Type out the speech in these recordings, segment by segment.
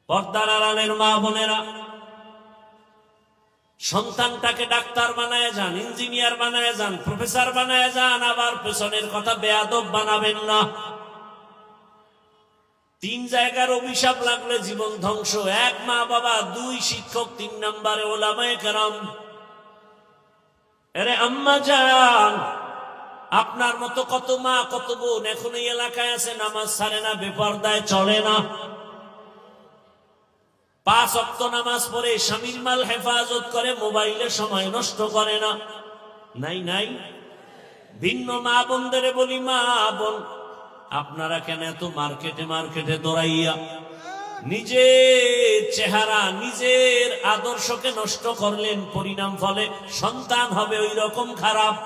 পর্দার আড়ালের মা বোনেরা, সন্তানটাকে ডাক্তার বানায় যান, ইঞ্জিনিয়ার বানায় যান, প্রফেসর বানায় যান, আবার পেছনের কথা বেয়াদব বানাবেন না। 3 জায়গার অভিশাপ লাগলে জীবন ধ্বংস। 1 মা বাবা, 2 শিক্ষক, 3 নম্বরে ওলামায়ে কেরাম। আরে আম্মা জান, আপনার মতো কত মা কত বোন এখন এই এলাকায় আছে, নামাজ ছাড়ে না, বেপরদায় চলে না, 5 ওয়াক্ত নামাজ পড়ে, স্বামীর মাল হেফাজত করে, মোবাইলে সময় নষ্ট করে না। নাই নাই? ভিন্ন মা বোনদের বলি, মা বোন আপনারা কেন এত মার্কেটে দৌড়াইয়া নিজের চেহারা নিজের আদর্শকে নষ্ট করলেন? পরিণাম ফলে সন্তান হবে ওই রকম খারাপ।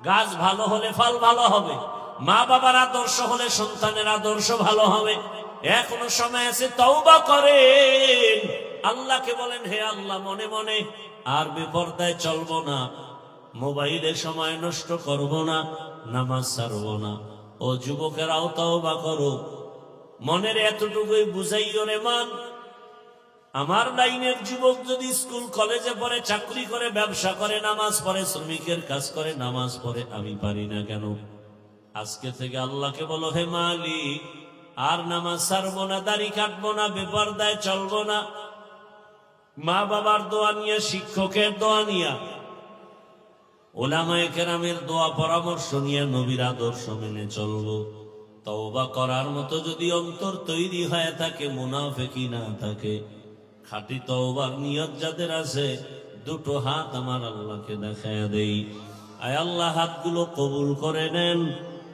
গাছ ভালো হলে ফল ভালো হবে, মা বাবার আদর্শ হলে সন্তানের আদর্শ ভালো হবে। এখনো সময় আছে, তওবা করেন, আল্লাহকে বলেন, হে আল্লাহ, মনে মনে আর বেপরদায় চলবো না, মোবাইলে সময় নষ্ট করব না, নামাজ ছাড়বো না। ও যুবকেরাও তওবা করো, মনের এতটুকুই বুঝাইও রে মান। আমার লাইনের যুবক যদি স্কুল কলেজে পড়ে, চাকরি করে, ব্যবসা করে, নামাজ পড়ে, শ্রমিকের কাজ করে, নামাজ পড়ে, আমি পারি না কেন? আজকে থেকে আল্লাহকে বলো, হে মালিক, আর নামাজ ছাড়বো না, দাড়ি কাটবো না, বেপরদায় চলবো না। মা বাবার দোয়া নিয়ে, শিক্ষকের দোয়া নিয়ে, ওলামায়ে কেরামের দোয়া পরামর্শ নিয়ে নবীর আদর্শ মেনে চলবো। তওবা করার মতো যদি অন্তর তৈরি হয়ে থাকে, মুনাফিকি না থাকে, খাঁটি তওবার নিয়ত যাদের আছে, 2টো হাত আমার আল্লাহকে দেখায়া দেই। আয় আল্লাহ, হাতগুলো কবুল করে নেন,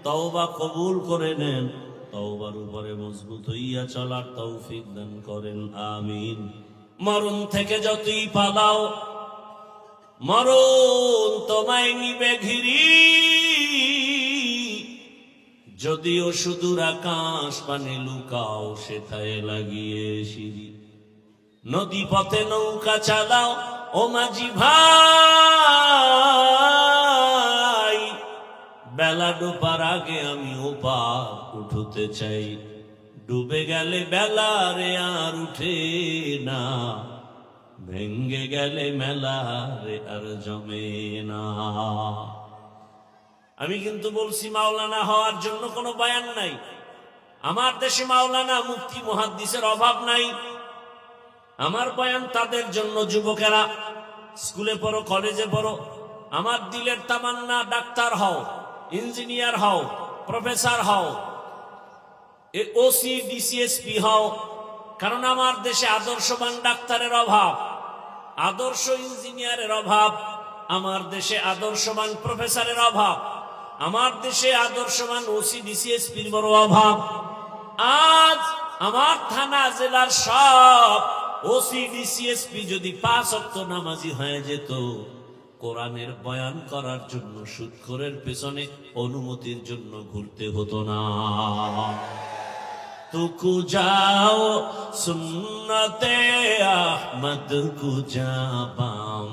তওবা কবুল করে নেন, তওবার উপরে মজবুত হইয়া চলার তৌফিক দান করেন, আমিন। মরণ থেকে যতই পালাও, মরণ তোমায় নিবে ঘিরি, যদিও সুদূর আকাশ পানে লুকাও, সেথায় লাগিয়ে সিঁড়ি। নদী পথে নৌকা চালাও ও মাঝি ভাই, বেলা ডোবার আগে আমি ওপার উঠতে চাই। ডুবে গেলে বেলা রে আর উঠে না, ভেঙ্গে গেলে মেলা রে আর জমে না। আমি কিন্তু বলছি মাওলানা হওয়ার জন্য কোনো বয়ান নাই। আমার দেশে মাওলানা, মুফতি, মুহাদ্দিসের অভাব নাই। আমার বয়ান তাদের জন্য, যুবকেরা স্কুলে পড়ো, কলেজে পড়ো, আমার দিলের তামান্না ডাক্তার হও, ইঞ্জিনিয়ার হও, প্রফেসর হও, ওসি ডিসিএসপি হও। কারণ আমার দেশে আদর্শবান ডাক্তারের অভাব, আদর্শ ইঞ্জিনিয়ারের অভাব, আমার দেশে আদর্শবান প্রফেসরের অভাব, আমার দেশে আদর্শবান ওসি ডিসিএসপির বড় অভাব। আজ আমার থানা জেলার সব ওসি ডিসিএসপি যদি 5 ওয়াক্ত নামাজি হয়ে যেত, কোরআনের বয়ান করার জন্য সুদখোরের পেছনে অনুমতির জন্য ঘুরতে হতো না। তুকু যাও সুন্নতে আহমদ কুজা বা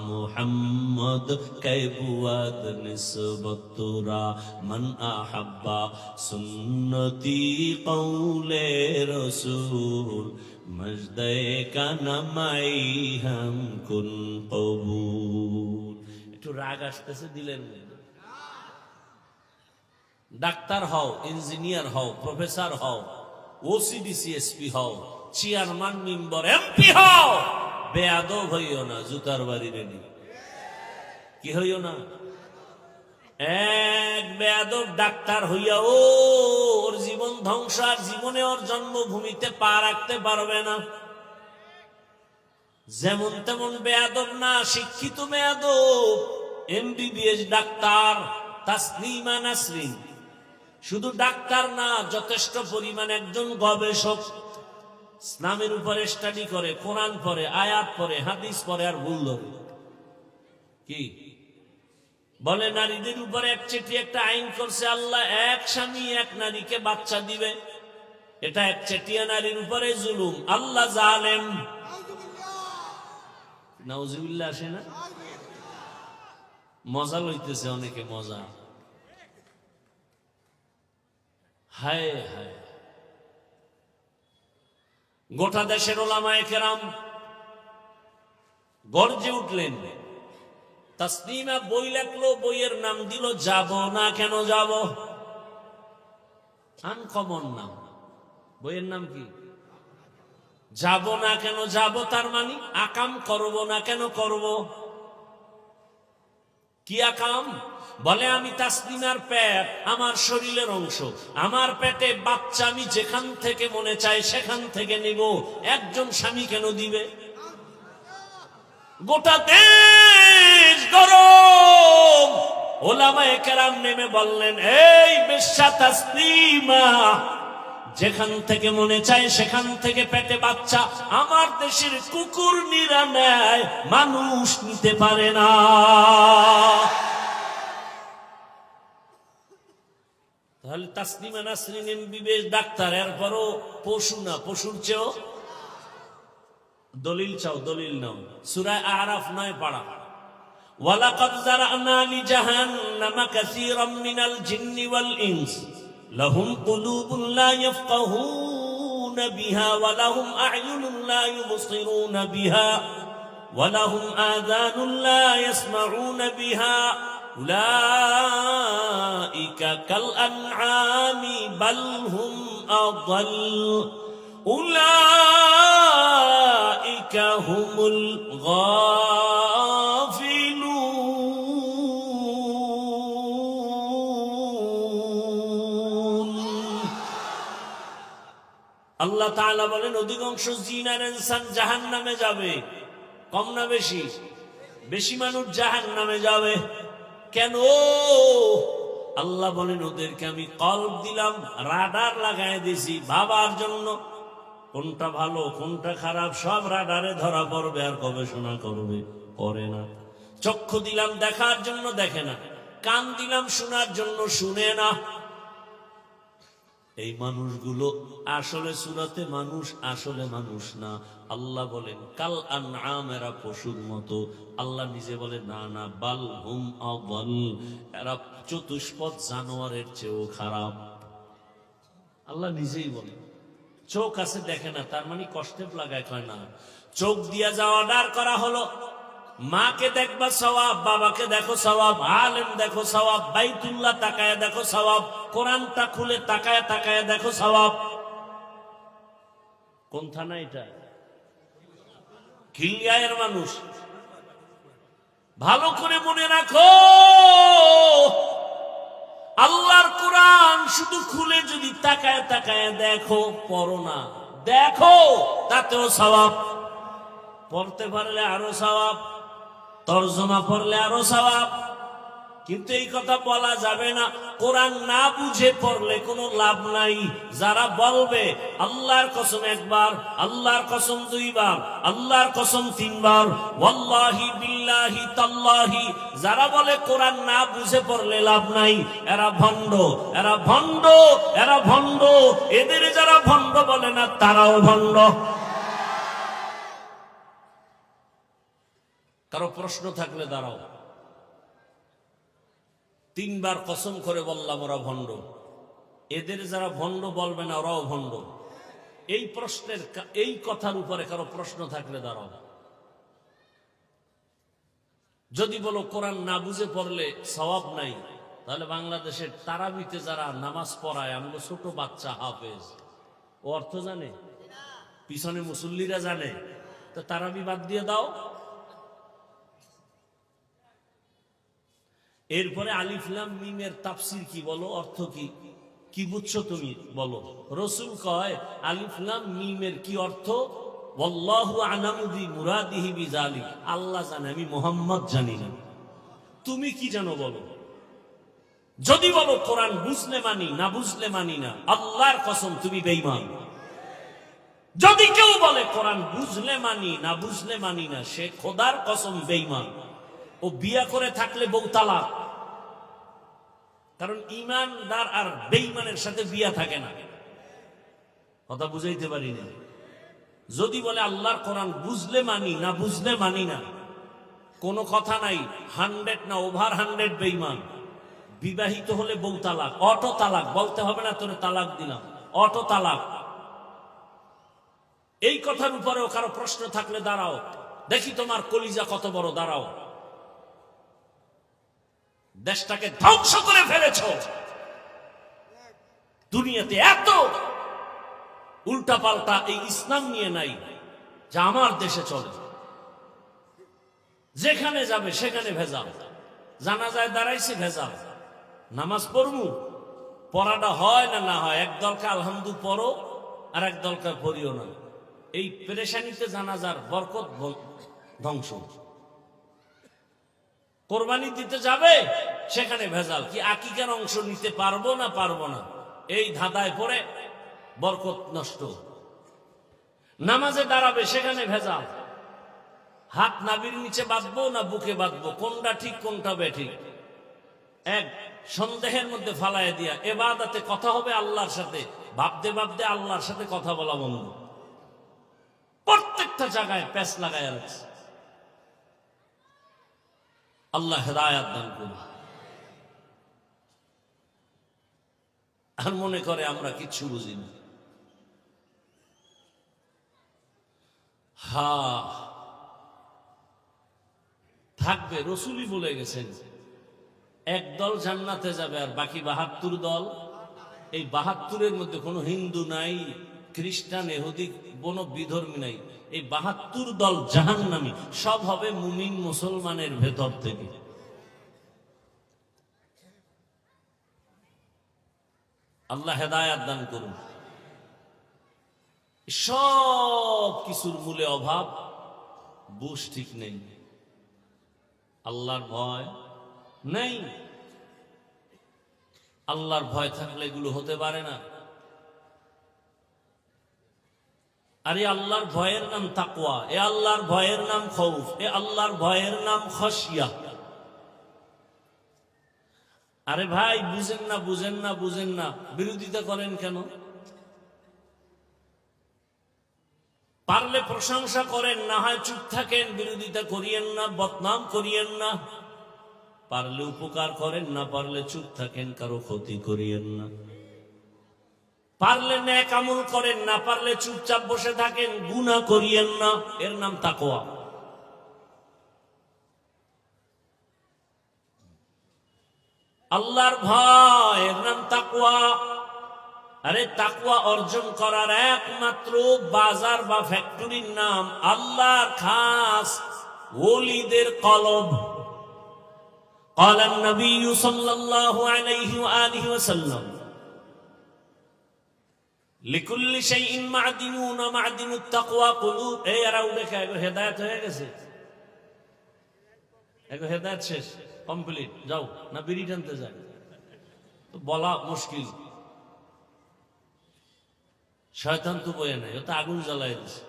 মুহাম্মদ কৈবুয়াদ নিসবতুরা মান আহাব্বা সুন্নতি কৌলে রসুল মজদে কানামাই হাম কুন কবুল। একটু রাগ আসতেছে দিলেন। ডাক্তার হও, ইঞ্জিনিয়ার হও, প্রফেসর হও, ওসিডিসিএসপি হও, চেয়ারম্যান, মেম্বার, এমপি হও, বেয়াদব হইও না, জুতার বাড়ি রেডি। কি হইও না? এক বেয়াদব ডাক্তার হইয়া ওর জীবন ধ্বংস, আর জীবনে ওর জন্মভূমিতে পা রাখতে পারবে না। যেমন তেমন বেয়াদব না, শিক্ষিত বেয়াদব, এমবিবিএস ডাক্তার তাসলিমা নাসরিন। শুধু ডাক্তার না, যথেষ্ট পরিমাণ একজন গবেষক, ইসলামের উপরে স্টাডি করে, কোরআন পড়ে, আয়াত পড়ে, হাদিস পড়ে, আর ভুল ধরে। কি বলে? নারীদের উপরে একচেটি একটা আইন করছে আল্লাহ, 1 স্বামী 1 নারীকে বাচ্চা দিবে। এটা একচেটিয়া নারীর উপরে জুলুম। আল্লাহ জালেম। নাউজুবিল্লাহ আসে না? মজা লইতেছে অনেকে, মজা। হায় হায়, গোটা দেশের ওলামায়ে কেরাম গর্জে উঠলেন। তাসলিমা বই লেখলো, বইয়ের নাম দিল যাব না কেন যাব। আনকমন নাম, বইয়ের নাম কি? যাব না কেন যাব। তার মানে আকাম করব না কেন করব। কি আকাম? বলে আমি তাসলিমার পেট আমার শরীরের অংশ, আমার পেটে বাচ্চা আমি যেখান থেকে মনে চায় সেখান থেকে নিব। একজন স্বামী কেন দিবে? গোটা দেশ গরম। ওলামায়ে কেরাম নেমে বললেন, এই বেশ্যা তাসলিমা, যেখান থেকে মনে চায় সেখান থেকে পেটে বাচ্চা আমার দেশের কুকুর নিরা নেয়, মানুষ নিতে পারে না। তাহলে তাসলিমা নাসরিন এমবিবিএস ডাক্তার, এরপরও পশু না, পশুর চেয়েও। দলিল চাও, দলিল নাও। সূরা আরাফ 9 পারা। ওয়ালাকাদ যারানা লিজাহান্নামা কাসীরাম মিনাল জিন্নি ওয়াল ইনস লাহুম কুলুবুন লা ইয়াফকাহুনা বিহা ওয়া লাহুম আ'য়ুনুন লা ইউবসিরুনা বিহা ওয়া লাহুম আযানুন লা ইয়াসমাউনা বিহা উলাইকা কাল আনআমি বাল হুম আযাল উলাইকা হুমুল গাফিলুন। আল্লাহ তাআলা বলেন, অধিকাংশ জিন আর ইনসান জাহান্নামে যাবে। কম না বেশি? বেশি মানুষ জাহান্নামে যাবে। কেন? আল্লাহ বলেন, ওদেরকে আমি কলব দিলাম, রাডার লাগায় দিয়েছি ভাবার জন্য। কোনটা ভালো কোনটা খারাপ সব রাডারে ধরা পড়বে, আর গবেষণা করবে, করে না। চক্ষু দিলাম দেখার জন্য, দেখে না। কান দিলাম শোনার জন্য, শুনে না। এই মানুষগুলো আসলে সূরাতে মানুষ, আসলে মানুষ না। আল্লাহ বলেন কাল আনআম, এরা পশুর মতো। আল্লাহ নিজে বলে না না, বাল হুম আযাল, এরা চতুষ্পদ জানোয়ারের চেয়েও খারাপ। আল্লাহ নিজেই বলে। চোখ আছে দেখে না, তার মানে কষ্টে লাগায়, কয় না। চোখ দিয়া যা অর্ডার করা হলো, মাকে দেখবা সওয়াব, বাবাকে দেখো সওয়াব, আলেম দেখো সওয়াব, বাইতুল্লাহ তাকায় দেখো সওয়াব, কোরআনটা খুলে তাকায় তাকায় দেখো সওয়াব। কোন থানা এটা? খিলগাঁয়ের মানুষ। ভালো করে মনে রাখো, আল্লাহর কোরআন শুধু খুলে যদি তাকায় তাকায় দেখো, পড়ো না, দেখো, তাতেও সওয়াব। পড়তে পারলে আরো সওয়াব, তরজমা পড়লে আরো সওয়াব। কিন্তু এই কথা বলা যাবে না, কোরআন না বুঝে পড়লে কোনো লাভ নাই। যারা বলবে আল্লাহর কসম একবার, আল্লাহর কসম দুইবার, আল্লাহর কসম তিনবার, ওয়াল্লাহি বিল্লাহি তাল্লাহি, যারা বলে কোরআন না বুঝে পড়লে লাভ নাই, এরা ভণ্ড, এরা ভণ্ড, এরা ভণ্ড। এদের যারা ভণ্ড বলে না, তারাও ভণ্ড। কারো প্রশ্ন থাকলে দাঁড়াও। 3 বার কসম করে বললাম ওরা ভণ্ড। এদের যারা ভণ্ড বলবে না, ওরাও ভণ্ড। এই প্রশ্নের, এই কথার উপরে কারো প্রশ্ন থাকলে দাঁড়াও। যদি বলো কোরআন না বুঝে পড়লে সওয়াব নাই, তাহলে বাংলাদেশের তারাবিতে যারা নামাজ পড়ায়, আমরা ছোট বাচ্চা হাফেজ, ও অর্থ জানে? পিছনে মুসল্লিরা জানে? তো তারাবি বাদ দিয়ে দাও। এরপরে আলিফ লাম মিমের তাফসীর কি বলো, অর্থ কি? কি বুঝছো তুমি বলো। রাসূল কয় আলিফ লাম মিমের কি অর্থ? ওয়াল্লাহু আ'লামু বিমুরাদিহি বিযালিক, আল্লাহ জানে, আমি মুহাম্মদ জানি না। তুমি কি জানো বলো। যদি বলো কোরআন বুঝলে মানি, না বুঝলে মানি না, আল্লাহর কসম তুমি বেঈমান। যদি কেউ বলে কোরআন বুঝলে মানি, না বুঝলে মানি না, সে খোদার কসম বেঈমান। ও বিয়া করে থাকলে বউ তালাক। কারণ ঈমানদার আর বেঈমানের সাথে বিয়া থাকে না। কথা বুঝাইতে পারি না? যদি বলে আল্লাহর কোরআন বুঝলে মানি, না বুঝলে মানি না, কোনো কথা নাই, 100 না ওভার 100 বেঈমান। বিবাহিত হলে বউ তালাক, অটো তালাক, বলতে হবে না তোরে তালাক দিলাম, অটো তালাক। এই কথার উপরেও কারো প্রশ্ন থাকলে দাঁড়াও, দেখি তোমার কলিজা কত বড়, দাঁড়াও। দেশটাকে ধ্বংস করে ফেলেছ, দুনিয়াতে এত উল্টা পাল্টা এই ইসলাম নিয়ে নাই যা আমার দেশে চলে। যেখানে যাবে সেখানে ভেজাল, জানাজায় দাঁড়াইছে ভেজাল, নামাজ পড়বো, পড়াটা হয় না না হয়, এক দলকে আলহামদু পড়ো আর এক দলকে পড়িও না। এই পেরেশানিতে জানাজার বরকত ধ্বংস। কোরবানি দিতে যাবে সেখানে ভেজাল, কি আকিকার অংশ নিতে পারবো না পারবো না, এই ধাঁধায় পড়ে বরকত নষ্ট। নামাজে দাঁড়াবে সেখানে ভেজাল, হাত নাভির নিচে বাঁধবো না বুকে বাঁধবো, কোনটা ঠিক কোনটা বেঠিক, এক সন্দেহের মধ্যে ফালায় দিয়া এবাদতে কথা হবে আল্লাহর সাথে, ভাবতে ভাবতে আল্লাহর সাথে কথা বলা বন্ধ। প্রত্যেকটা জায়গায় প্যাচ লাগায় রাখছে। আল্লাহ হেদায়াত দান করুন। আর মনে করে আমরা কিচ্ছু বুঝি না। থাকবে, রসুলই বলে গেছেন এক দল জান্নাতে যাবে আর বাকি ৭২ দল, এই ৭২-এর মধ্যে কোনো হিন্দু নাই, খ্রিস্টান, ইহুদি, কোনো বিধর্মী নাই, এই ৭২ দল জাহান্নামী, সব হবে মুমিন মুসলমানের ভেতর থেকে। আল্লাহ হেদায়াত দান করুন। সব কিছুর মূলে অভাব, বুঝ ঠিক নেই, আল্লাহর ভয় নেই। আল্লাহর ভয় থাকলে এগুলো হতে পারে না। আর এই আল্লাহর ভয়ের নাম তাকওয়া, এ আল্লাহর ভয়ের নাম খৌফ, এ আল্লাহর ভয়ের নাম খশিয়া। আরে ভাই বুঝেন না বুঝেন না বুঝেন না, বিরোধিতা করেন কেন? পারলে প্রশংসা করেন, না হয় চুপ থাকেন, বিরোধিতা করিয়েন না, বদনাম করিয়েন না। পারলে উপকার করেন, না পারলে চুপ থাকেন, কারো ক্ষতি করিয়েন না। পারলে নেক আমল করেন, না পারলে চুপচাপ বসে থাকেন, গুনাহ করিয়েন না, এর নাম তাকওয়া। আল্লাহর ভয় এর নাম তাকওয়া। আরে তাকওয়া অর্জন করার একমাত্র বাজার বা ফ্যাক্টরির নাম আল্লাহর খাস ওলিদের কলব। قال النبي صلى الله عليه وآله وسلم لكل شيء معدن ومعدن التقوى قلوب। এই আর উঠে এগো হেদায়েত হয়ে গেছে, এগো হেদায়েত শেষ, কমপ্লিট, যাও না বিড়ি টানতে যায়, তো বলা মুশকিল। শয়তান তো বয়ে নাই, ও তো আগুন জ্বালায় দিছে।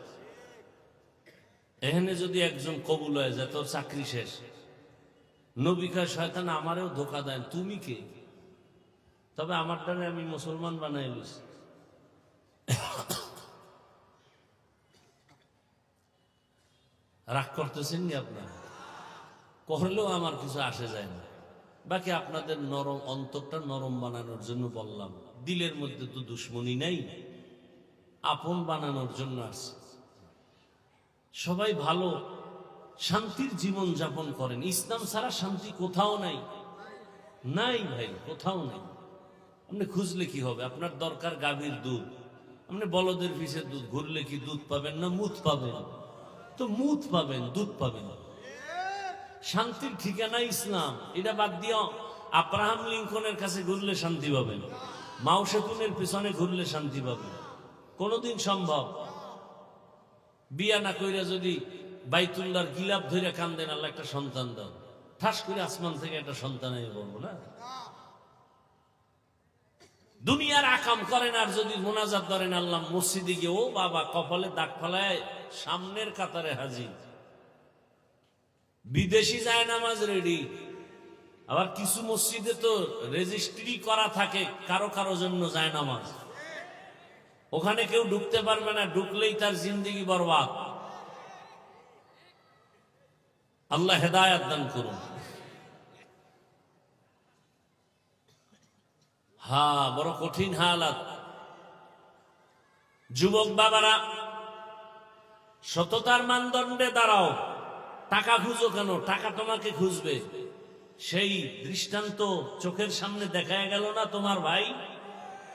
এখানে যদি একজন কবুল হয়ে যায় তোর চাকরি শেষ। নবী কয় শয়তান আমারেও ধোকা দেন, তুমি কে? তবে আমার দ্বারা আমি মুসলমান বানাই লইছি। রাগ করতেছেন নি আপনারা? করলেও আমার কিছু আসে যায় না, বাকি আপনাদের নরম অন্তরটা নরম বানানোর জন্য বললাম। দিলের মধ্যে তো দুশ্মনী নাই, আপন বানানোর জন্য আসছে। সবাই ভালো শান্তির জীবন যাপন করেন, ইসলাম ছাড়া শান্তি কোথাও নাই, নাই ভাই, কোথাও নাই। আপনি খুঁজলে কি হবে? আপনার দরকার গাভীর দুধ, আপনি বলদের পিছে দুধ ঘুরলে কি দুধ পাবেন না মুত পাবেন? তো মুত পাবেন, দুধ পাবেন। শান্তির ঠিকানা ইসলাম। এটা বাদ দিও আব্রাহাম লিঙ্কনের কাছে ঘুরলে শান্তি পাবেন, মাও সেতুনের পিছনে ঘুরলে শান্তি পাবেন। কোনদিন সম্ভব? বিয়া না কইরা যদি বাইতুল্লাহর গিলাপ ধরে কান্দেন, আল্লাহ একটা সন্তান দাও, ঠাস করে আসমান থেকে একটা সন্তান এনে বলবো না? দুনিয়ার আকাম করেন আর যদি মোনাজাত ধরেন আল্লাহ মসজিদে গিয়ে, ও বাবা কপালে দাগ ফালায় সামনের কাতারে হাজির। বিদেশি যায় নামাজ রেডি, আবার কিছু মসজিদে তো রেজিস্ট্রি করা থাকে কারো কারো জন্য যায় নামাজ, ওখানে কেউ ঢুকতে পারবে না, ঢুকলেই তার জিন্দেগি বরবাদ। আল্লাহ হেদায়াত দান করুন। বড় কঠিন হালাত। যুবক বাবারা সততার মানদণ্ডে দাঁড়াও। টাকা খুঁজো কেন? টাকা তোমাকে খুঁজবে। সেই দৃষ্টান্ত চোখের সামনে দেখা গেল না তোমার ভাই?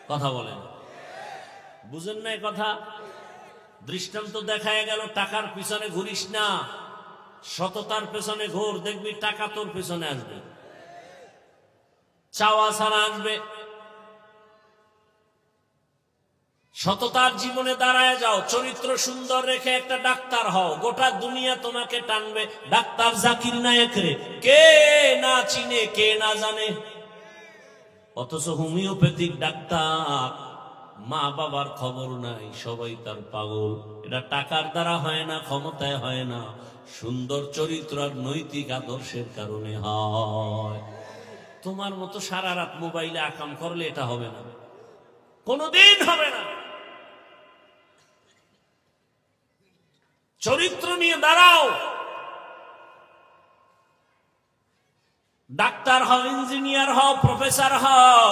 কথা বলেন, বুঝেন না কথা? দৃষ্টান্ত দেখা গেল। টাকার পিছনে ঘুরিস না, সততার পেছনে ঘোর, দেখবি টাকা তোর পেছনে আসবে, চাওয়া ছাড়া আসবে। সততার জীবনে দাঁড়ায় যাও, চরিত্র সুন্দর রেখে একটা ডাক্তার হও, গোটা দুনিয়া তোমাকে টানবে। ডাক্তার জাকির নায়েক রে কে না চিনে, কে না জানে, অথচ হোমিওপ্যাথিক ডাক্তার, মা বাবার খবর নাই, সবাই তার পাগল। এটা টাকার দ্বারা হয় না, ক্ষমতায় হয় না, সুন্দর চরিত্র আর নৈতিক আদর্শের কারণে হয়। তোমার মতো সারা রাত মোবাইলে আকাম করলে এটা হবে না, কোনদিন হবে না। চরিত্র নিয়ে দাঁড়াও। ডাক্তার হও, ইঞ্জিনিয়ার হও, প্রফেসর হও,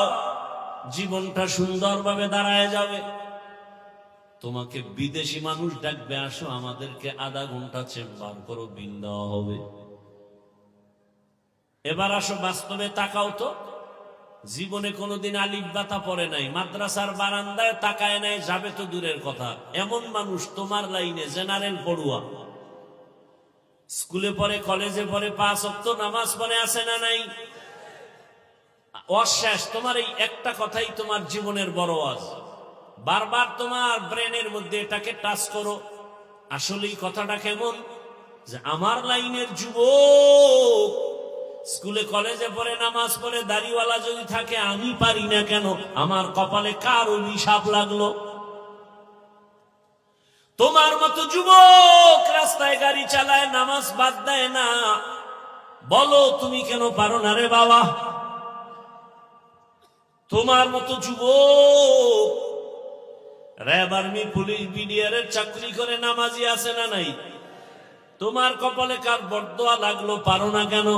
জীবনটা সুন্দরভাবে দাঁড়ায় যাবে। তোমাকে বিদেশি মানুষ ডাকবে, আসো আমাদেরকে আধা ঘন্টা চেম্বার করো, বিল দেওয়া হবে। এবার আসো বাস্তবে তাকাও তো, জীবনে কোনোদিন আলিফ বাতা পড়ে নাই, মাদ্রাসার বারান্দায় তাকায় নাই, যাবে তো দূরের কথা। এমন মানুষ তোমার লাইনে জেনারেল পড়ুয়া, স্কুলে পড়ে, কলেজে পড়ে, 5 ওয়াক্ত নামাজ পড়ে, আছে না নাই? অশেষ। তোমার এই একটা কথাই তোমার জীবনের বড় আজ। বারবার তোমার ব্রেনের মধ্যে এটাকে টাচ করো, আসলে এই কথাটা কেমন, যে আমার লাইনের যুবক স্কুলে কলেজে পড়ে, নামাজ পড়ে, দাড়িওয়ালা যদি থাকে, আমি পারি না কেন? আমার কপালে কার অভিশাপ লাগলো? তোমার মতো যুবক রাস্তায় গাড়ি চালায়, নামাজ বাদ দেয় না, বলো তুমি কেন পারো না রে বাবা? তোমার মতো যুবক র্যাব, আর্মি, পুলিশ, বিডিআর এর চাকরি করে, নামাজি আছে না নাই? তোমার কপালে কার বরদোয়া লাগলো, পারো না কেন?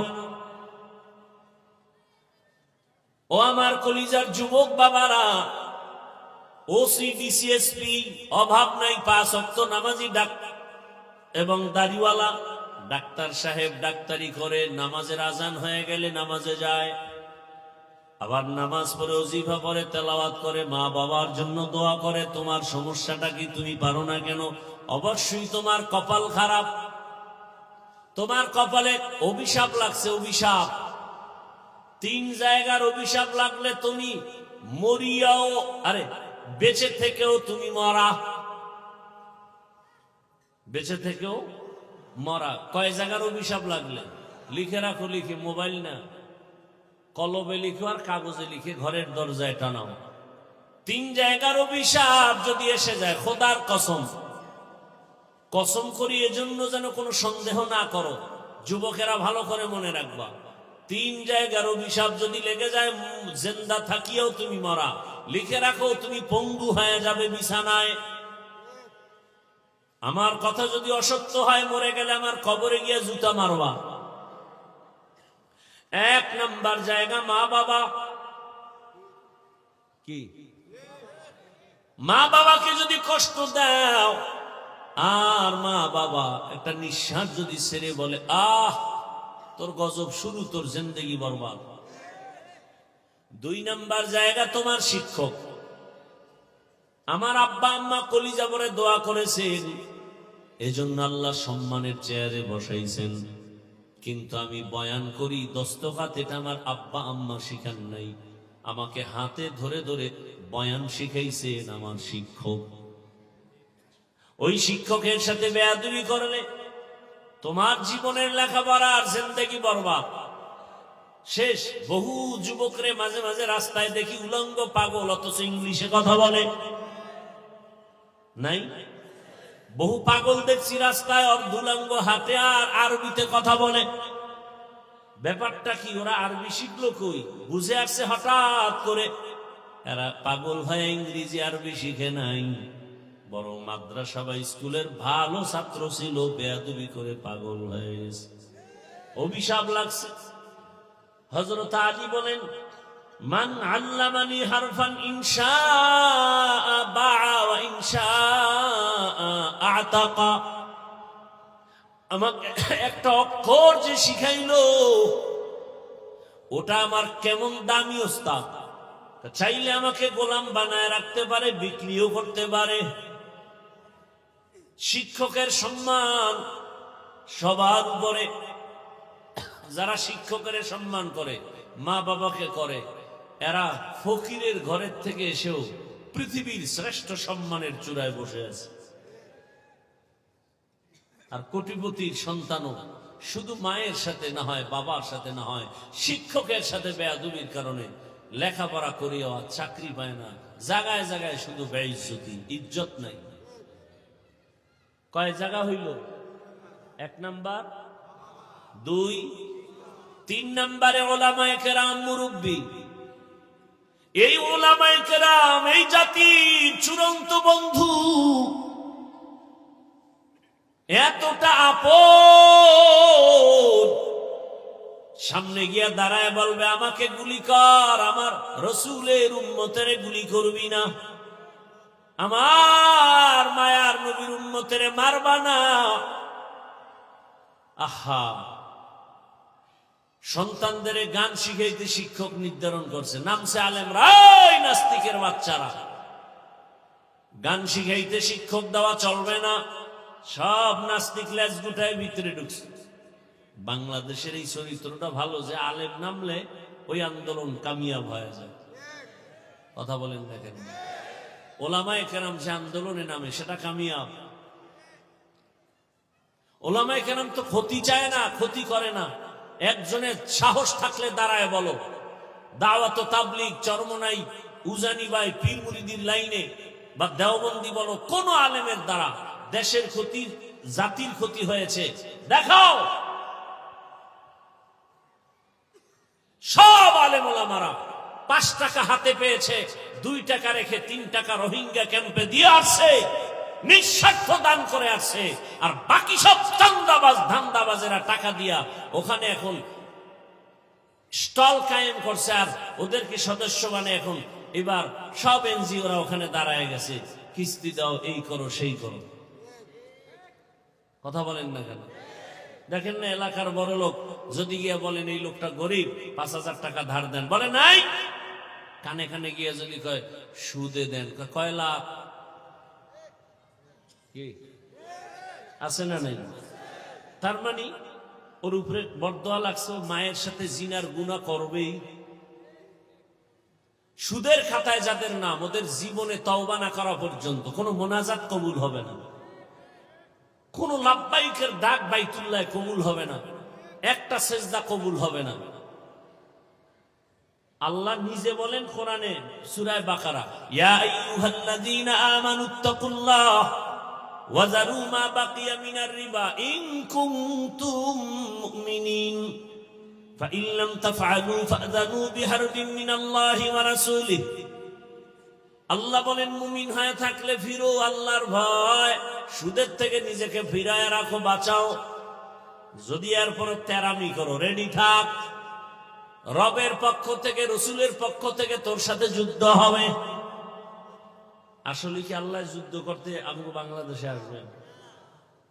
ও আমার কলিজার যুবক বাবারা, ওসি, ডিসিএসপি, অভাব নাই, 5 ওয়াক্ত নামাজি ডাক্তার এবং দাড়িওয়ালা। ডাক্তার সাহেব ডাক্তারি করে, নামাজের আজান হয়ে গেলে নামাজে যায়, আবার নামাজ পড়ে, ওজিফা পড়ে, তেলাওয়াত করে, মা বাবার জন্য দোয়া করে। তোমার সমস্যাটা কি? তুমি পারো না কেন? অবশ্যই তোমার কপাল খারাপ, তোমার কপালে অভিশাপ লাগছে, অভিশাপ। 3 জায়গার অভিশাপ লাগলে তুমি মরিয়াও, আরে বেঁচে থেকেও তুমি মরা, বেঁচে থেকেও মরা। কয় জায়গার অভিশাপ লাগলে? লিখে রাখো, লিখে, মোবাইল না, কলমে লিখো আর কাগজে লিখে ঘরের দরজায় টানাও। 3 জায়গার অভিশাপ যদি এসে যায়, খোদার কসম, কসম করি, এজন্য যেন কোনো সন্দেহ না করো, যুবকেরা ভালো করে মনে রাখবা। 3 জায়গার অভিশাপ যদি লেগে যায়, জিন্দা থাকিও তুমি মরা। লিখে রাখো, তুমি পঙ্গু হয়ে যাবে বিছানায়। আমার কথা যদি অসত্য হয়, মরে গেলে আমার কবরে গিয়ে জুতা মারবা। 1 নাম্বার জায়গা মা বাবা। কি? মা বাবাকে যদি কষ্ট দাও, আর মা বাবা একটা নিঃশ্বাস যদি ছেড়ে বলে, আহ তোর গজব শুরু, তোর জিন্দেগি বরবাদ। 2 নাম্বার জায়গা তোমার শিক্ষক। আমার আব্বা আম্মা কলিজা ভরে দোয়া করেছেন, এজন্য আল্লাহ সম্মানের চেয়ারে বসাইছেন। কিন্তু আমি বয়ান করি, দস্তখাত এটা আমার আব্বা আম্মা শিখান নাই, আমাকে হাতে ধরে ধরে বয়ান শিখাইছেন আমার শিক্ষক। ওই শিক্ষকের সাথে বেয়াদবি করলে তোমার জীবনের লেখাপড়া আর জিন্দেগি বরবাদ, শেষ। বহু যুবকরে মাঝে মাঝে রাস্তায় দেখি উলঙ্গ পাগল, অথচ ইংলিশে কথা বলে নাই? বহু পাগল দেখছি রাস্তায় অর্ধুলঙ্গ, হাতে আর আরবিতে কথা বলে। ব্যাপারটা কি? ওরা আরবি শিখলো কই? বুঝে আসছে হঠাৎ করে। এরা পাগল হয়ে ইংরেজি আরবি শিখে নাই, বরং মাদ্রাসা বা স্কুলের ভালো ছাত্র ছিল, বেয়াদবি করে পাগল হয়ে গেছে, অভিশাপ লাগছে। হযরত আলী বলেন, মান আল্লামানি হারফান ইনশাআ বাআ ওয়া ইনশাআ আতাকা। আমাকে একটা অক্ষর যে শিখাইলো ওটা আমার কেমন দামি ওস্তাদ, চাইলে আমাকে গোলাম বানায় রাখতে পারে, বিক্রিও করতে পারে। শিক্ষকের সম্মান সবার উপরে। যারা শিক্ষকের সম্মান করে, মা বাবাকে করে, এরা ফকিরের ঘরের থেকে এসেও পৃথিবীর শ্রেষ্ঠ সম্মানের চূড়ায় বসে আছে। আর কোটিপতির সন্তানও শুধু মায়ের সাথে না হয়, বাবার সাথে না হয়, শিক্ষকের সাথে বেয়াদবির কারণে লেখাপড়া করিও আর চাকরি পায় না। জায়গায় জায়গায় শুধু বেইজ্জতি, ইজ্জত নাই। কয় জায়গা হইল? 1 নাম্বার, 2, 3 নাম্বারে ওলামায়ে কেরাম, মুরব্বী। এই ওলামায়ে কেরাম এই জাতির চূড়ান্ত বন্ধু, এতটা আপন। সামনে গিয়া দাঁড়ায় বলবে আমাকে গুলি কর, আমার রসুলের উম্মতের গুলি করবি না, আমার মায়ার নবীর উম্মতের মারবা না। আহা, সন্তানদের গান শিখাইতে শিক্ষক নির্ধারণ করছে, নামছে আলেমরা। এই নাস্তিকের বাচ্চারা, গান শিখাইতে শিক্ষক দেওয়া চলবে না। সব নাস্তিক লেজ গুটায় ভিতরে ঢুকছে। বাংলাদেশের এই চরিত্রটা ভালো যে আলেম নামলে ওই আন্দোলন কামিয়াব হয়ে যায়। কথা বলেন দেখেন, ওলামায়ে কেরাম যে আন্দোলনে নামে সেটা কামিয়াব। ওলামায়ে কেরাম তো ক্ষতি চায় না, ক্ষতি করে না। একজনের সাহস থাকলে দাঁড়ায় বলো, দাওয়াত তাবলীগ, চরমনাই, উজানি ভাই, পীর মুরিদির লাইনে বা দেওবন্দি বলো, কোন আলেমের দ্বারা দেশের ক্ষতি, জাতির ক্ষতি হয়েছে দেখাও। সব আলেম ওলামারা 5 টাকা হাতে পেয়েছে, 2 টাকা রেখে 3 টাকা রোহিঙ্গা ক্যাম্পে দিয়ে আসছে, নিঃস্বার্থ দান করে আসছে। আর বাকি সব চান্দাবাজ ধান্দাবাজেরা টাকা দিয়া ওখানে এখন স্টল কায়েম করছে, আর ওদেরকে সদস্য বানিয়ে এখন এবার সব এনজিওরা ওখানে দাঁড়ায় গেছে, কিস্তি দাও, এই করো, সেই করো। কথা বলেন না কেন? দেখেন না, এলাকার বড় লোক যদি গিয়ে বলেন এই লোকটা গরিব, 5,000 টাকা ধার দেন, বলে নাই। কানে কানে গিয়ে যদি কয় সুদে দেন, কয় লাখ কি আছে না নাই? তার মানে ওর উপরে বরদোয়া লাগছে, মায়ের সাথে জিনার গুনাহ করবেই। সুদের খাতায় যাদের নাম, ওদের জীবনে তওবা না করা পর্যন্ত কোনো মোনাজাত কবুল হবে না, কোন লাব্বাইকের ডাক বাইতুল্লাহ কবুল হবে না, একটা সেজদা কবুল হবে না। আল্লাহ নিজে বলেন কোরআনে সূরা বাকারা, ইয়া আইয়ুহাল্লাযীনা আমানুত্তাকুল্লাহ ওয়া যারু মা বাকিয়া মিনার রিবা ইন কুনতুম মুমিনিন ফাইন লাম তাফআলু ফাযানু বিহারবিন মিনাল্লাহি ওয়া রাসূলিহি। আল্লাহ বলেন মুমিন হয়ে থাকলে ফিরো আল্লাহর ভয়, সুদের থেকে নিজেকে ফিরায় রাখো, বাঁচাও। যদি এরপর তেরামি করো, রেডি থাক, রবের পক্ষ থেকে, রসুলের পক্ষ থেকে তোর সাথে যুদ্ধ হবে। আসলে কি আল্লাহ যুদ্ধ করতে আমাকে বাংলাদেশে আসবেন?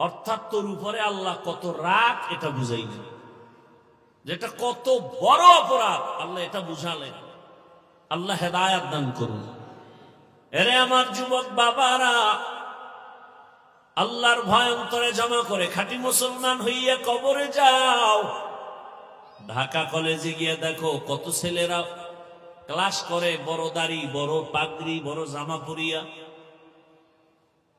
অর্থাৎ তোর উপরে আল্লাহ কত রাগ এটা বুঝাই না, যেটা কত বড় অপরাধ আল্লাহ এটা বুঝালেন। আল্লাহ হেদায়াত দান করুন। এরে আমার যুবক বাবারা, আল্লাহর ভয় অন্তরে জমা করে খাঁটি মুসলমান হইয়া কবরে যাও। ঢাকা কলেজে গিয়ে দেখো কত ছেলেরা ক্লাস করে, বড় দাড়ি, বড় পাগড়ি, বড় জামা পরিয়া।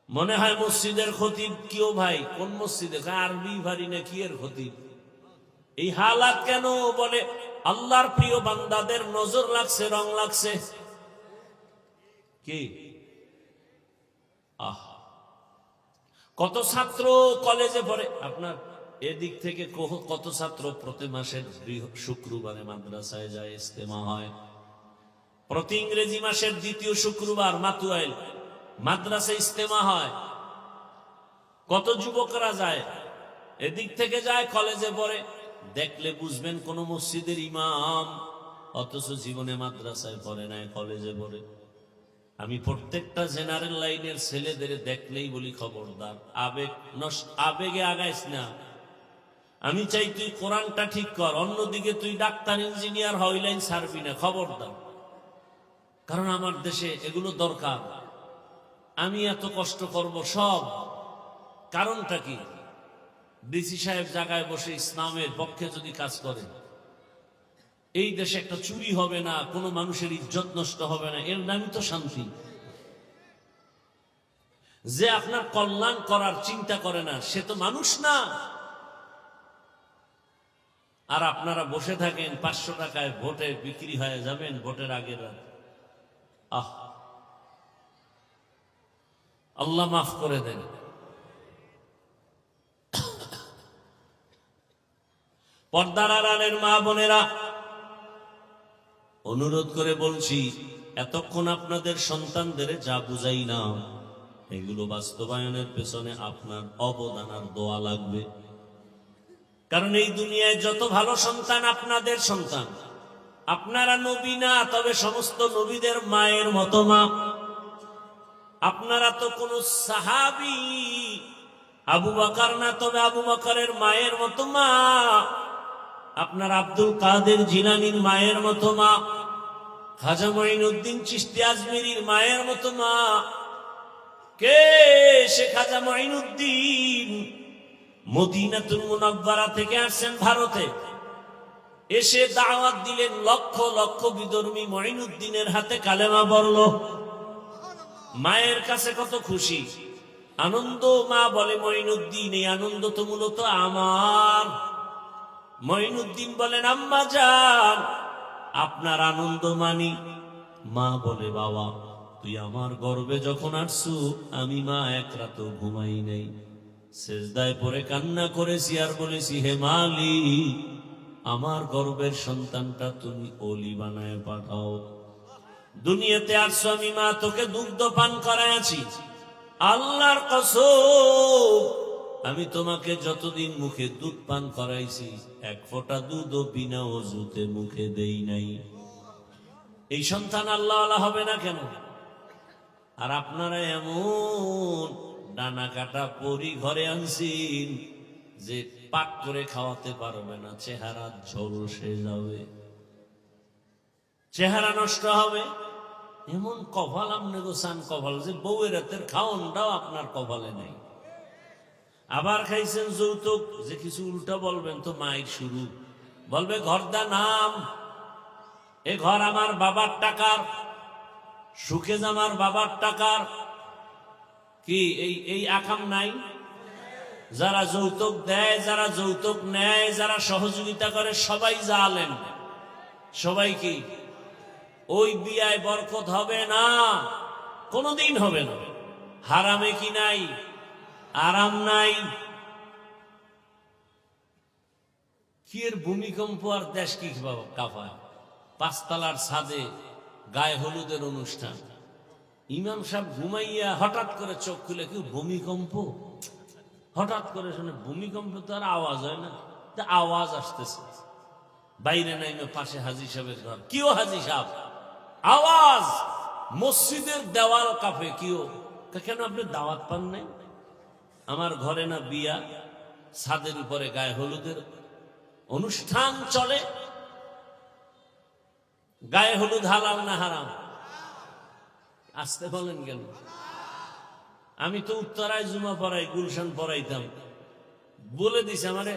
মনে হয় মসজিদের খতিব। কিও ভাই, কোন মসজিদে? আরবি ভারি না কি এর খতিব? এই হালাত কেন? বলে আল্লাহর প্রিয় বান্দাদের নজর লাগছে, রং লাগছে। কি কত ছাত্র কলেজে পড়ে, আপনার এদিক থেকে কত ছাত্র প্রতি মাসের শুক্রবারে মাদ্রাসায় যায়, ইস্তেমা হয়। প্রতি ইংরেজি মাসের 2য় শুক্রবার মাতুয়াইল মাদ্রাসায় ইস্তেমা হয়। কত যুবকরা যায়, এদিক থেকে যায়, কলেজে পড়ে। দেখলে বুঝবেন কোন মসজিদের ইমাম, অথচ জীবনে মাদ্রাসায় পড়ে নাই, কলেজে পড়ে। আমি প্রত্যেকটা জেনারেল লাইনের ছেলেদের দেখলেই বলি খবরদার, আবেগে আগাইস না। আমি চাই তুই কোরআনটা ঠিক কর, অন্যদিকে তুই ডাক্তার ইঞ্জিনিয়ার হয় লাইন ছাড়বি না, খবরদার। কারণ আমার দেশে এগুলো দরকার। আমি এত কষ্ট করব সব কারণটা কি? ডিসি সাহেব জায়গায় বসে ইসলামের পক্ষে যদি কাজ করে, এই দেশে একটা চুরি হবে না, কোনো মানুষের ইজ্জত নষ্ট হবে না, এর নামই তো শান্তি। যে আপনার কল্যাণ করার চিন্তা করে না, সে তো মানুষ না। আর আপনারা বসে থাকেন 500 টাকায় ভোটে বিক্রি হয়ে যাবেন ভোটের আগের রাত। আল্লাহ মাফ করে দেন। পর্দার আড়ালের মা বোনেরা, অনুরোধ করে বলছি, এতক্ষণ আপনাদের সন্তানদের যা বুঝাই না, এগুলো বাস্তবায়নের পেছনে আপনার অবদান আর দোয়া লাগবে। কারণ এই দুনিয়ায় যত ভালো সন্তান আপনাদের সন্তান। আপনারা নবী না, তবে সমস্ত নবীদের মায়ের মতো মা। আপনারা তো কোন সাহাবী আবু বকর না, তবে আবু বকরের মায়ের মতো মা। আপনার আব্দুল কাদের জিলানীর মায়ের মতো মা, খাজা মঈনুদ্দিন চিশতি আজমিরির মায়ের মতো মা। কে সে খাজা মঈনুদ্দিন? মদিনাতুল মুনাওয়ারা থেকে আসছেন ভারতে, এসে দাওয়াত দিলেন, লক্ষ লক্ষ বিধর্মী মঈনুদ্দিনের হাতে কালেমা পড়ল। মায়ের কাছে কত খুশি, আনন্দ। মা বলে, মঈনুদ্দিন, এই আনন্দ তো মূলত আমার। মঈনুদ্দিন বলেন, আম্মা জান, আপনার আনন্দ মানি। মা বলে, বাবা তুই আমার গর্বে যখন আসছু, আমি মা এক রাত ঘুমাই নাই, সেজদায় পড়ে কান্না করেছি আর বলেছি, হে মালিক, আমার গর্বের সন্তানটা তুমি ওলি বানায় পাঠাও। দুনিয়াতে আসছো, আমি মা তোকে দুগ্ধ পান করাইছি। আল্লাহর কসম, আমি তোমাকে যতদিন মুখে দুধ পান করাইছি, এক ফোঁটা দুধও বিনা ওযুতে মুখে দেই নাই। এই সন্তান আল্লাহওয়ালা হবে না কেন? আর আপনারা এমন ডানা কাটা পরি ঘরে আনছেন যে পাক করে খাওয়াতে পারবে না, চেহারা ঝলসে যাবে, চেহারা নষ্ট হবে। এমন কপাল আপনি গোসান কপাল যে বউয়ের রাতের খাওয়ানটাও আপনার কপালে নেই। আবার খাইছেন যৌতুক, যে কিছু উল্টা বলবেন তো মায়ের শুরু, বলবে ঘরদা নাম, এ ঘর আমার বাবার টাকার, সুখে আমার বাবার টাকার। কি এই আকাম নাই? যারা যৌতুক দেয়, যারা যৌতুক নেয়, যারা সহযোগিতা করে, সবাই জালেম, সবাই কি? ওই বিয়ায় বরকত হবে না, কোনদিন হবে না। হারামে কি নাই? আরাম নাই। কি এর ভূমিকম্প আর দেশ কি কাঁপায়? 5 তলার ছাদে গায়ে হলুদের অনুষ্ঠান, ইমাম সাহেব ঘুমাইয়া হঠাৎ করে চোখ খুলে, কি ভূমিকম্প? হঠাৎ করে শুনে ভূমিকম্প, তো আর আওয়াজ হয় না, আওয়াজ আসতেছে। বাইরে নাইমে পাশে হাজী সাহেবের ঘর, কিও হাজী সাহেব, আওয়াজ, মসজিদের দেওয়াল কাঁপে। কিও? কেন আপনি দাওয়াত পান নাই? আমার ঘরে না বিয়া, ছাদের উপরে গায়ে হলুদের অনুষ্ঠান চলে। গায়ে হলুদ হালাল না হারাম? আসতে বলেন কেন? আমি তো উত্তরায় জুমা পড়াই, গুলশান পড়াইতাম, বলে দিছে আমারে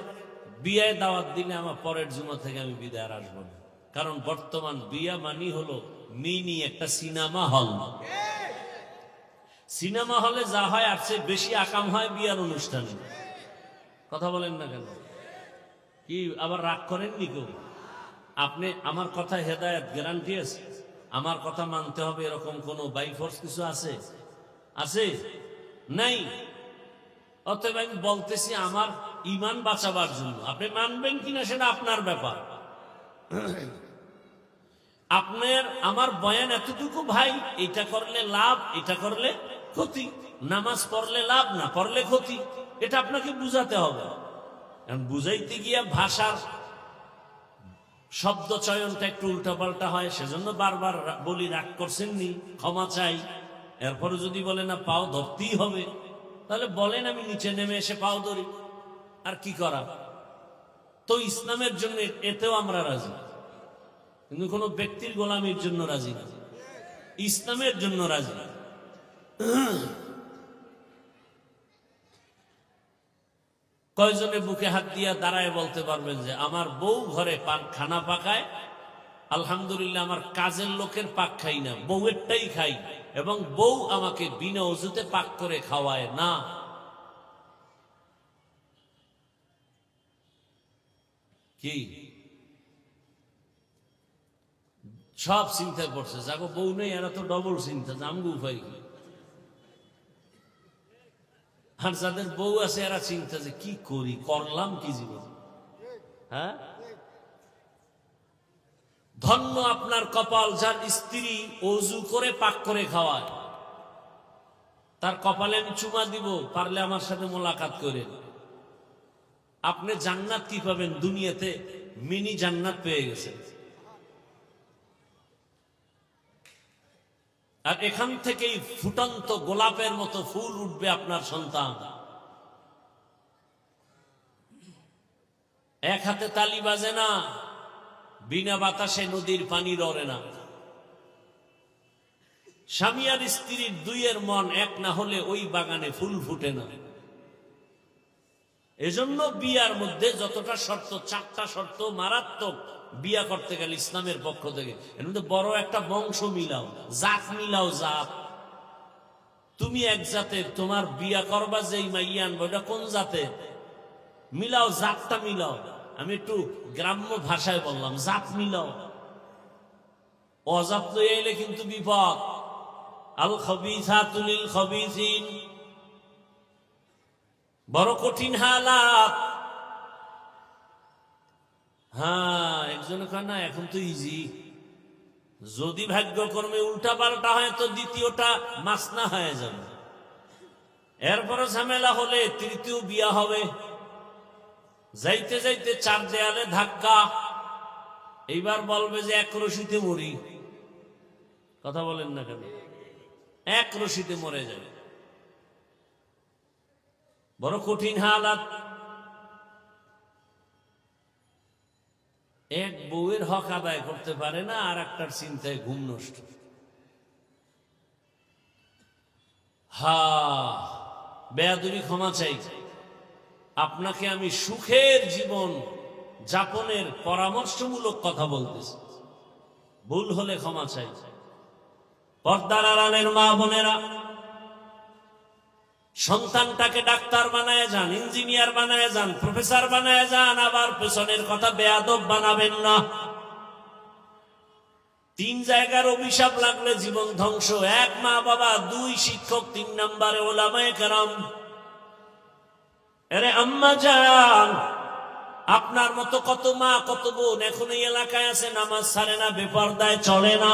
বিয়ায় দাওয়াত দিলে আমার পরের জুমা থেকে আমি বিদায় আর আসবো না। কারণ বর্তমান বিয়া মানি হলো মিনি একটা সিনেমা হল। সিনেমা হলে যা হয় আর চেয়ে বেশি আকাম হয় বিয়ার অনুষ্ঠানে। কথা বলেন না কেন? কি আবার রাগ করেননি কেউ? আপনি আমার কথা হেদায়েত গ্যারান্টি আছে, আমার কথা মানতে হবে, এরকম কোন বাই ফোর্স কিছু আছে? আছে? নাই। অতএব আমি বলতেছি আমার ঈমান বাঁচাবার জন্য। আপনি মানবেন কিনা সেটা আপনার ব্যাপার। আপনার আমার বয়ান এতটুকু, ভাই এটা করলে লাভ, এটা করলে ক্ষতি, নামাজ পড়লে লাভ, না পড়লে ক্ষতি, এটা আপনাকে বুঝাতে হবে। বুঝাইতে গিয়া ভাষার শব্দ চয়নটা একটু উল্টাপাল্টা হয়, সেজন্য বারবার বলি, রাগ করছেননি, ক্ষমা চাই। এরপরে যদি বলে না পাও ধরতেই হবে, তাহলে বলেন আমি নিচে নেমে এসে পাও ধরি, আর কি করা। তো ইসলামের জন্য এতেও আমরা রাজি, কিন্তু কোনো ব্যক্তির গোলামির জন্য রাজি না, ইসলামের জন্য রাজি। কয়জনে বুকে হাত দিয়া দাঁড়ায় বলতে পারবেন যে আমার বউ ঘরে খানা পাকায়, আলহামদুলিল্লাহ, আমার কাজের লোকের পাক খাই না, বউয়েরটাই খাই, এবং বউ আমাকে বিনা ওযুতে পাক করে খাওয়ায় না? কি সব চিন্তায় পড়ছে, যাগো বউ নেই এরা তো ডবল চিন্তা, জামগু উপায় কি। আর যাদের বউ আছে এরা চিন্তা যে কি করি, করলাম কি জীবন। হ্যাঁ, ধন্য আপনার কপাল যার স্ত্রী ওযু করে পাক করে খাওয়ায়, তার কপালে আমি চুমা দিব, পারলে আমার সাথে মোলাকাত করে। আপনি জান্নাত কি পাবেন, দুনিয়াতে মিনি জান্নাত পেয়ে গেছেন। আর এখান থেকেই ফুটন্ত গোলাপের মতো ফুল উঠবে আপনার সন্তান। এক হাতে তালি বাজে না, বিনা বাতাসে নদীর পানি লড়ে না। স্বামী আর স্ত্রীর দুইয়ের মন এক না হলে ওই বাগানে ফুল ফুটে না। এজন্য বিয়ার মধ্যে যতটা শর্ত, 4টা শর্ত মারাত্মক। বিয়া করতে গেলে ইসলামের পক্ষ থেকে এর মধ্যে বড় একটা বংশ মিলাও, জাত মিলাও। জাত, তুমি এক জাতের, তোমার বিয়া করবা যেই মাইয়া আনবো এটা কোন জাতের, মিলাও, জাতটা মিলাও। আমি একটু গ্রাম্য ভাষায় বললাম, জাত মিলাও। অজাত লই আইলে কিন্তু বিপদ। আল খাবিসাতু লিল খাবিসিন, বড় কঠিন হালাত। হ্যাঁ, একজনে কয় না এখন তো ইজি, যদি ভাগ্যকর্মে উল্টা পাল্টা হয় তো দ্বিতীয়টা মাসনা হয়ে যাবে, এরপরে ঝামেলা হলে তৃতীয় বিয়া হবে। যাইতে যাইতে 4 দেয়ালে ধাক্কা, এইবার বলবে যে এক রশিতে মরি। কথা বলেন না কেন, এক রশিতে মরে যাবে। বড় কঠিন হালাত। এক বউয়ের হক আদায় করতে পারে না, আর একটার চিন্তায় ঘুম নষ্ট। বেয়াদবি ক্ষমা চাই। আপনাকে আমি সুখের জীবন যাপনের পরামর্শমূলক কথা বলতেছি, ভুল হলে ক্ষমা চাই। পর্দার আড়ালের মা বোনেরা, সন্তানটাকে ডাক্তার বানায় যান, ইঞ্জিনিয়ার বানায় যান, প্রফেসর বানায় যান, আবার পেছনের কথা বেয়াদব বানাবেন না। 3 জায়গার অভিশাপ লাগলে জীবন ধ্বংস। 1 মা বাবা, 2 শিক্ষক, 3 নম্বরে ওলামায়ে কেরাম। আরে আম্মা জান, আপনার মতো কত মা কত বোন এখন এই এলাকায় আছে, নামাজ ছাড়ে না, বেপরদায় চলে না,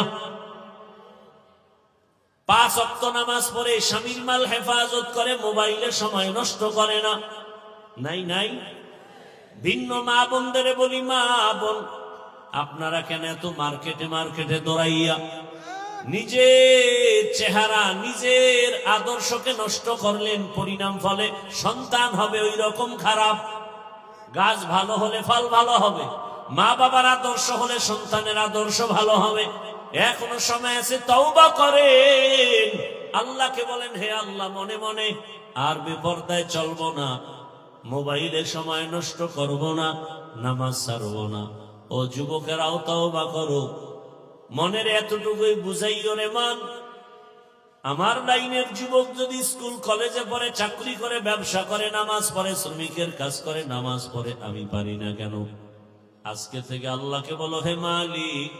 5 ওয়াক্ত নামাজ পড়ে, স্বামীর মাল হেফাজত করে, মোবাইলে সময় নষ্ট করে না। নাই নাই, ভিন্ন মা বোনদের বলি, মা বোন আপনারা কেন এত মার্কেটে মার্কেটে দৌড়াইয়া নিজের চেহারা, নিজের আদর্শকে নষ্ট করলেন? পরিণাম ফলে সন্তান হবে ওই রকম খারাপ। গাছ ভালো হলে ফল ভালো হবে, মা বাবার আদর্শ হলে সন্তানের আদর্শ ভালো হবে। এখনো সময় আছে, তওবা করেন, আল্লাহকে বলেন হে আল্লাহ, মনে মনে আর বেপরদায় চলবো না, মোবাইলে সময় নষ্ট করব না, নামাজ ছাড়বো না। ও যুবকেরাও তওবা করো, মনের এতটুকুই বুঝাইও রে মন। আমার লাইনের যুবক যদি স্কুল কলেজে পড়ে, চাকরি করে, ব্যবসা করে, নামাজ পড়ে, শ্রমিকের কাজ করে, নামাজ পড়ে, আমি পারি না কেন? আজকে থেকে আল্লাহকে বলো, হে মালিক,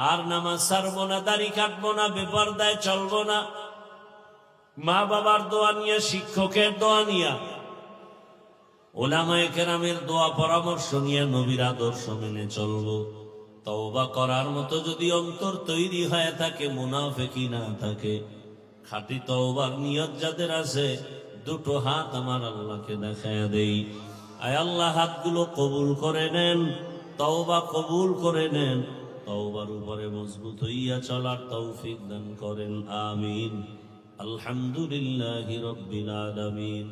আর নামাজ ছাড়বো না, দাড়ি কাটবো না, বেপরদায় চলবো না। মা বাবার দোয়া নিয়ে, শিক্ষকের দোয়া নিয়ে, ওলামায়ে কেরামের দোয়া পরামর্শ নিয়ে নবীর আদর্শ মেনে চলবো। তওবা করার মতো যদি অন্তর তৈরি হয়ে থাকে, মুনাফিকি না থাকে, খাঁটি তওবার নিয়ত যাদের আছে, 2টো হাত আমার আল্লাহকে দেখায় দেই। আয় আল্লাহ, হাতগুলো কবুল করে নেন। তওবা কবুল করে নেন, তওবার উপরে মজবুত হইয়া চলার তৌফিক দান করেন, আমিন। আলহামদুলিল্লাহি রাব্বিল আলামিন।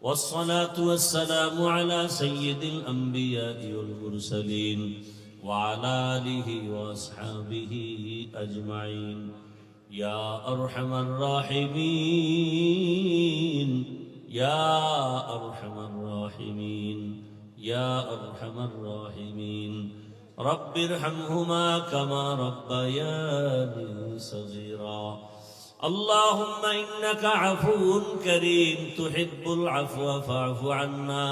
والصلاة والسلام على سيد الأنبياء والمرسلين وعلى آله وأصحابه أجمعين يا أرحم الراحمين يا أرحم الراحمين يا أرحم الراحمين رب ارحمهما كما ربياني صغيرا اللهم إنك عفو كريم تحب العفو فاعف عنا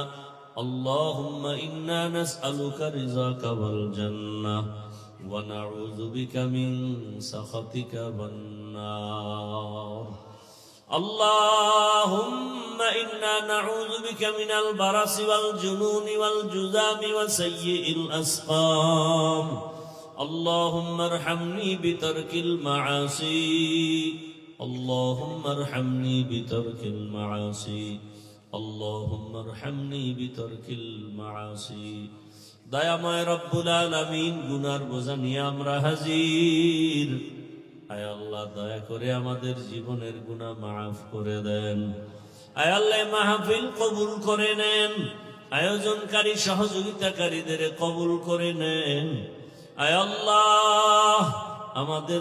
اللهم إنا نسألك رضاك والجنة ونعوذ بك من سخطك والنار اللهم إنا نعوذ بك من البرص والجنون والجذام وسيء الأسقام اللهم ارحمني بترك المعاصي اللهم ارحمني بترك المعاصي اللهم ارحمني بترك المعاصي দয়াময় রব্বুল আলামিন, গুনার বোঝা নিয়ে আমরা হাজির। আয় আল্লাহ, দয়া করে আমাদের জীবনের গুনাহ মাফ করে দেন। আয় আল্লাহ, মাহফিল কবুল করে নেন, আয়োজনকারী সহযোগিতাকারীদের কবুল করে নেন। আয় আল্লাহ, আমাদের